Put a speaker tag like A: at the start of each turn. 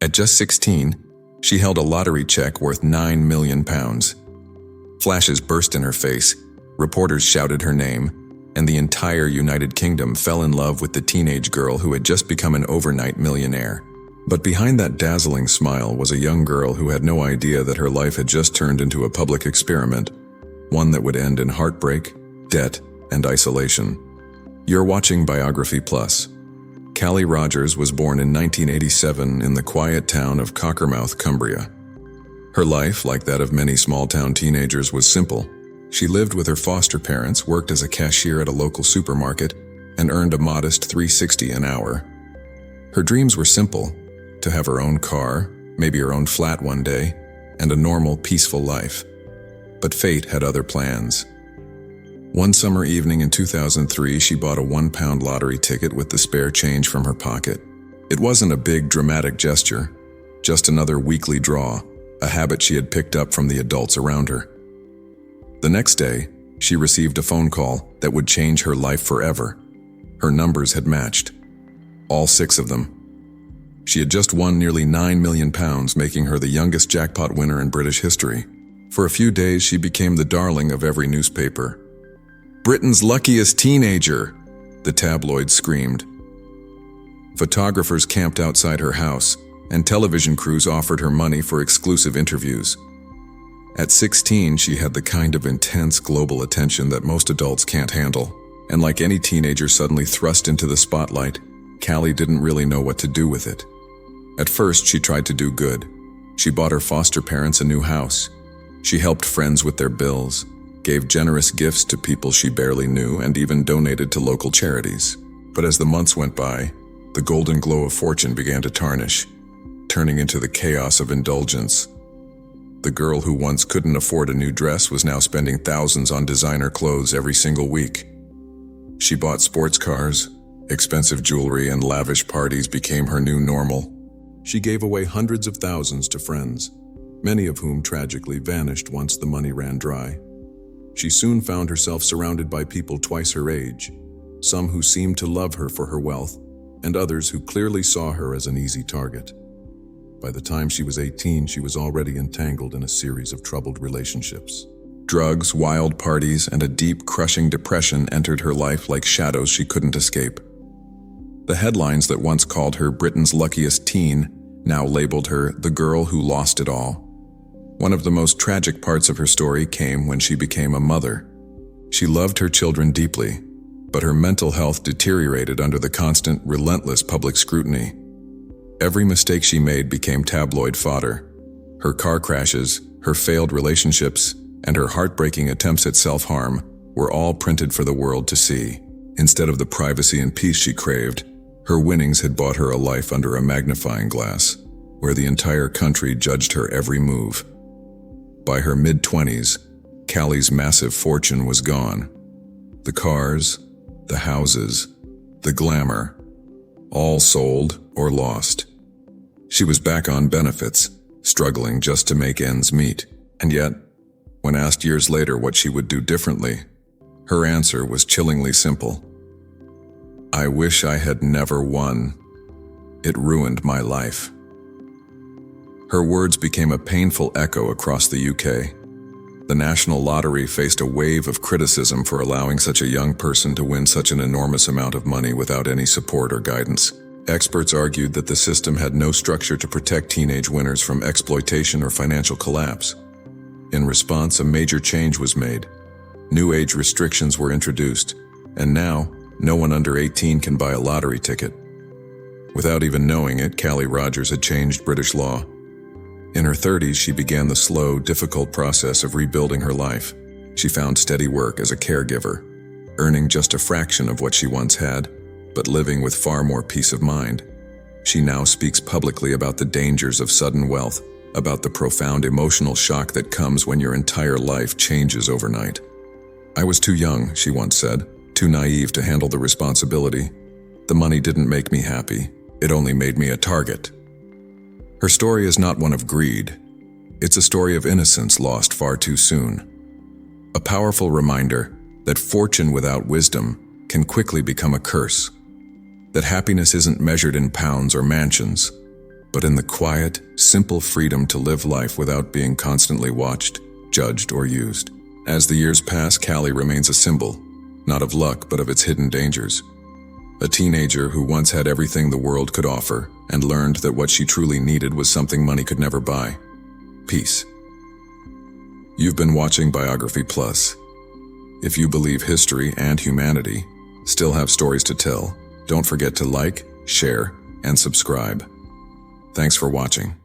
A: At just 16, she held a lottery check worth £9 million. Flashes burst in her face, reporters shouted her name, and the entire United Kingdom fell in love with the teenage girl who had just become an overnight millionaire. But behind that dazzling smile was a young girl who had no idea that her life had just turned into a public experiment, one that would end in heartbreak, debt, and isolation. You're watching Biography Plus. Callie Rogers was born in 1987 in the quiet town of Cockermouth, Cumbria. Her life, like that of many small-town teenagers, was simple. She lived with her foster parents, worked as a cashier at a local supermarket, and earned a modest $3.60 an hour. Her dreams were simple: to have her own car, maybe her own flat one day, and a normal, peaceful life. But fate had other plans. One summer evening in 2003, she bought a £1 lottery ticket with the spare change from her pocket. It wasn't a big, dramatic gesture, just another weekly draw, a habit she had picked up from the adults around her. The next day, she received a phone call that would change her life forever. Her numbers had matched. All 6 of them. She had just won nearly £9 million, making her the youngest jackpot winner in British history. For a few days, she became the darling of every newspaper. "Britain's luckiest teenager," the tabloids screamed. Photographers camped outside her house, and television crews offered her money for exclusive interviews. At 16, she had the kind of intense global attention that most adults can't handle. And like any teenager suddenly thrust into the spotlight, Callie didn't really know what to do with it. At first, she tried to do good. She bought her foster parents a new house. She helped friends with their bills, gave generous gifts to people she barely knew, and even donated to local charities. But as the months went by, the golden glow of fortune began to tarnish, turning into the chaos of indulgence. The girl who once couldn't afford a new dress was now spending thousands on designer clothes every single week. She bought sports cars, expensive jewelry, and lavish parties became her new normal. She gave away hundreds of thousands to friends, many of whom tragically vanished once the money ran dry. She soon found herself surrounded by people twice her age, some who seemed to love her for her wealth, and others who clearly saw her as an easy target. By the time she was 18, she was already entangled in a series of troubled relationships. Drugs, wild parties, and a deep, crushing depression entered her life like shadows she couldn't escape. The headlines that once called her Britain's luckiest teen now labeled her the girl who lost it all. One of the most tragic parts of her story came when she became a mother. She loved her children deeply, but her mental health deteriorated under the constant, relentless public scrutiny. Every mistake she made became tabloid fodder. Her car crashes, her failed relationships, and her heartbreaking attempts at self-harm were all printed for the world to see. Instead of the privacy and peace she craved, her winnings had bought her a life under a magnifying glass, where the entire country judged her every move. By her mid-20s, Callie's massive fortune was gone. The cars, the houses, the glamour, all sold or lost. She was back on benefits, struggling just to make ends meet. And yet, when asked years later what she would do differently, her answer was chillingly simple. "I wish I had never won. It ruined my life." Her words became a painful echo across the UK. The National Lottery faced a wave of criticism for allowing such a young person to win such an enormous amount of money without any support or guidance. Experts argued that the system had no structure to protect teenage winners from exploitation or financial collapse. In response, a major change was made. New age restrictions were introduced, and now, no one under 18 can buy a lottery ticket. Without even knowing it, Callie Rogers had changed British law. In her 30s, she began the slow, difficult process of rebuilding her life. She found steady work as a caregiver, earning just a fraction of what she once had, but living with far more peace of mind. She now speaks publicly about the dangers of sudden wealth, about the profound emotional shock that comes when your entire life changes overnight. "I was too young," she once said, "too naive to handle the responsibility. The money didn't make me happy. It only made me a target." Her story is not one of greed. It's a story of innocence lost far too soon. A powerful reminder that fortune without wisdom can quickly become a curse. That happiness isn't measured in pounds or mansions. but in the quiet, simple freedom to live life without being constantly watched, judged, or used. As the years pass, Callie remains a symbol, not of luck, but of its hidden dangers. A teenager who once had everything the world could offer and learned that what she truly needed was something money could never buy: peace. You've been watching Biography Plus. If you believe history and humanity still have stories to tell, don't forget to like, share, and subscribe. Thanks for watching.